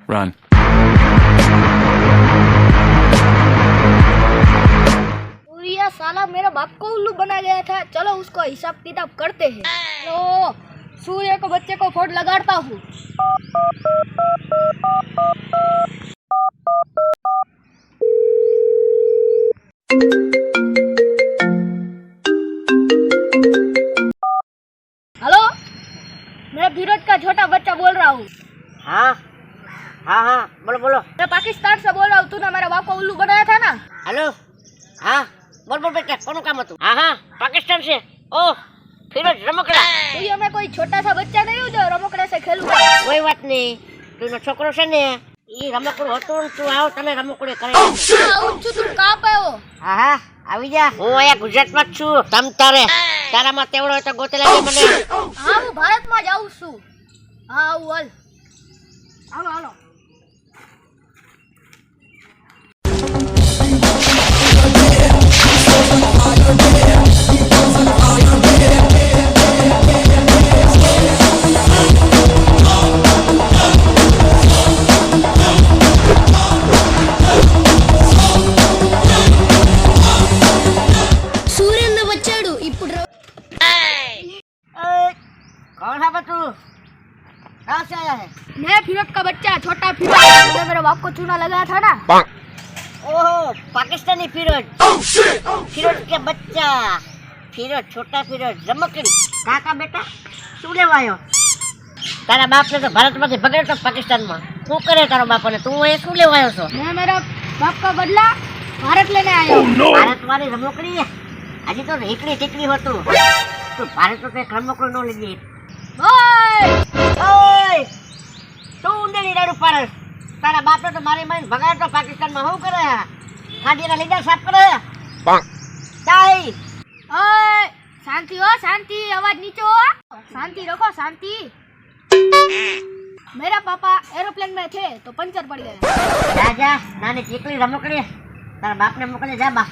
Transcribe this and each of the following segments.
Run. Surya साला मेरा बाप को उल्लू बना गया था। चलो उसको हिसाब किताब करते हैं। तो सूर्य को बच्चे को फोड़ लगाता हूँ। हेलो, मैं धीरज का छोटा बच्चा बोल रहा हूँ। हाँ हाँ हाँ, बोलो बोलो। मैं पाकिस्तान से बोल रहा हूँ। तूने मेरा बाप को उल्लू बनाया था ना। हेलो, हाँ बोल बोल बेटा, कौन काम હતું? हाँ हाँ, पाकिस्तान से। ओह, फिरोज रमकड़ा। तो ये मैं कोई छोटा सा बच्चा नहीं हूँ जो रमकड़े से खेलूंगा। કોઈ વાત નહીં, તું છોકરો છે ને, ઈ રમકડું હતું ને, તું આવો તમે રમકડું કરી आऊँ છું, तुम कहाँ पे हो? હા હા, આવી જા. હું અહીંયા ગુજરાતમાં જ છું. તમ તારે તારામાં તેવડો હોય તો ગોતે લાગે મને. हाँ, હું ભારતમાં જ આવું છું. હા, આવું હાલ. હાલો હાલો. సూర్యుని వచ్చాడు ఇప్పుడు. कौन है तू? कहाँ से आया है? मैं फिरोज का बच्चा, छोटा फिरोज। तूने मेरे बाप को चूना लगाया था ना। ओह, पाकिस्तानी फिरोज. फिरोज के बच्चा. फिरोज, छोटा फिरोज, रमकड़ी. कहाँ का बेटा? શું લેવા આવ્યો? તારા બાપને તો ભારતમાંથી પકડ્યો તો પાકિસ્તાનમાં. શું કરે તારો બાપ અને તું અહીંયા શું લેવા આવ્યો છો? मैं मेरा बाप का बदला भारत लेने आया हूँ। ભારતવાળી રમકડી? હજી તો હીકડી ટીકડી હતું. તું ભારતનો તો એક રમકડું ન લીધી. ओए! ઓય! તું ઊંડેલી દારૂ પાડસ. તારા બાપને તો મારી મારીને ભગાડ્યો તો પાકિસ્તાનમાં. શું કરે? ખાડીના લીડા સાફ કરે. ચાઈ! ओए! शांति हो, शांति। आवाज नीचे हो। शांति रखो, शांति। मेरा पापा एरोप्लेन में थे तो पंचर पड़ गया। જા જા, નાની ચીકલી રમકડી. તારા બાપને મોકલે જા બા.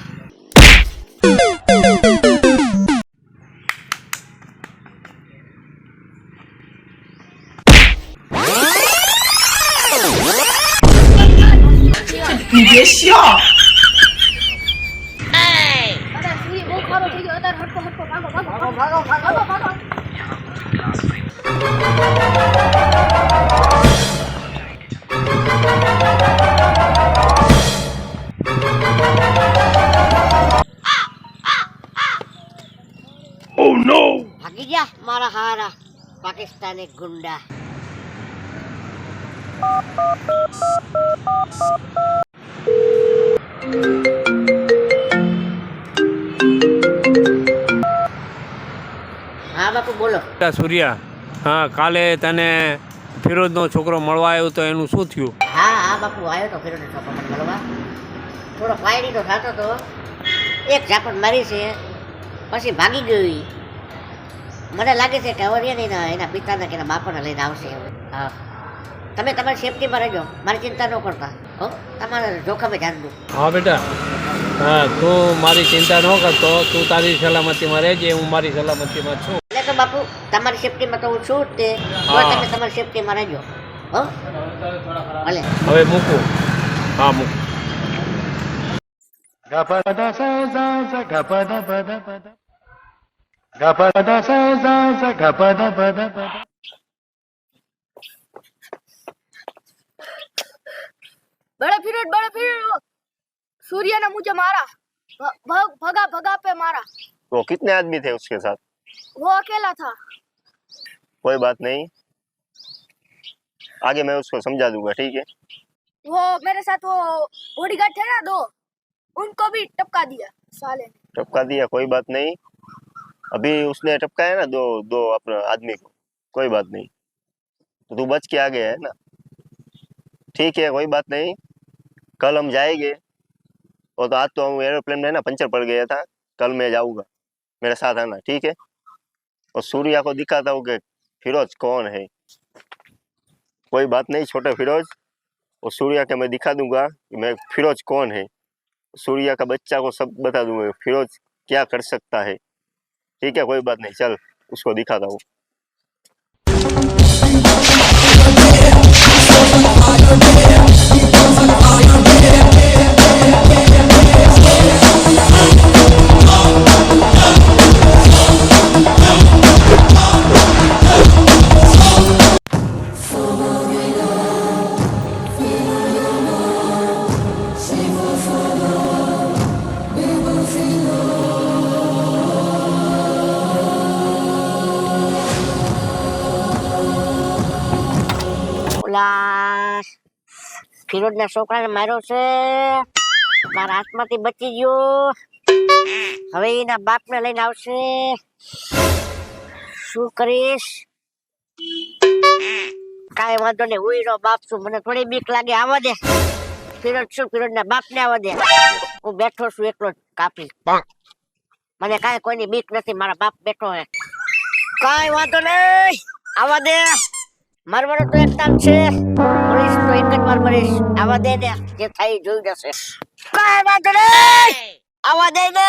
अरे सूर्य બહુ ખારો થઈ ગયો. અત્યારે હટકો હટકો ભાગો ભાગો ભાગો ભાગો ભાગો. Oh no! ભાગી જા મારા હારા પાકિસ્તાની ગુંડા. હા બાપુ બોલો. સૂર્યા, હા કાલે તને ફિરોજનો છોકરો મળવા આવ્યો તો એનું શું થયું? હા હા બાપુ, આવ્યો તો ફિરોજનો છોકરો મને મળવા. થોડો પાયડી તો થતો તો. એક ઝાપટ મારી છે, પછી ભાગી ગયો ઈ. મને લાગે છે કે હવે એના પિતાને કે એના બાપાને લઈને આવશે હવે. હા, તમે તમારી સેફટીમાં રહેજો, મારી ચિંતા ન કરતા. હો, તમારે જોખમે ધ્યાન દો. હા બેટા, હા તું મારી ચિંતા ન કરતો. તું તારી સલામતીમાં રહેજે, હું મારી સલામતીમાં છું. એટલે તો બાપુ તમારી સેફટીમાં તો હું છું જ તે. તો તમે તમારી સેફટીમાં રહેજો. હો, ભલે. હવે મૂકું. હા મૂકું. बड़े फिरोज सूर्य ने मुझे मारा। भगा भगा पे मारा। वो कितने आदमी थे उसके साथ? वो अकेला था। कोई बात नहीं, आगे मैं उसको समझा दूंगा, ठीक है? वो मेरे साथ वो बॉडीगार्ड थे ना दो, उनको भी टपका दिया साले ने। टपका दिया? कोई बात नहीं, अभी उसने टपकाया ना दो दो अपने आदमी को, कोई बात नहीं, तो तू बच के आ गया है ना, ठीक है, कोई बात नहीं। कल हम जाएंगे, और तो आज तो हम एरोप्लेन में ना पंचर पड़ गया था, कल मैं जाऊंगा, मेरे साथ आना, ठीक है? और सूर्या को दिखाता हूँ कि फिरोज कौन है। कोई बात नहीं छोटे फिरोज, और सूर्या के मैं दिखा दूंगा कि मैं फिरोज कौन है। सूर्या का बच्चा को सब बता दूंगा फिरोज क्या कर सकता है। ठीक है, कोई बात नहीं, चल उसको दिखाता हूँ। ઓલા ફિરોજના છોકરાને માર્યો છે, મારા હાથમાંથી બચી ગયો. હવે એના બાપને લઈને આવશે. શું કરીશ? કાંઈ વાંધો નહીં, હું એનો બાપ છું, મને થોડી બીક લાગે. આવવા દે ફિરોજ, શું ફિરોજના બાપને આવવા દે. હું બેઠો છું એકલો જ કાપી. મને કાંઈ કોઈની બીક નથી, મારા બાપ બેઠો હે. કાંઈ વાંધો નહીં, આવવા દે. મરવાનો તો એક કામ છે, મરીશ તો એક જ વાર મરીશ. આવવા દે ને, જે થાય એ જોઈ જશે. કાંઈ વાંધો નહીં, આવવા દે ને.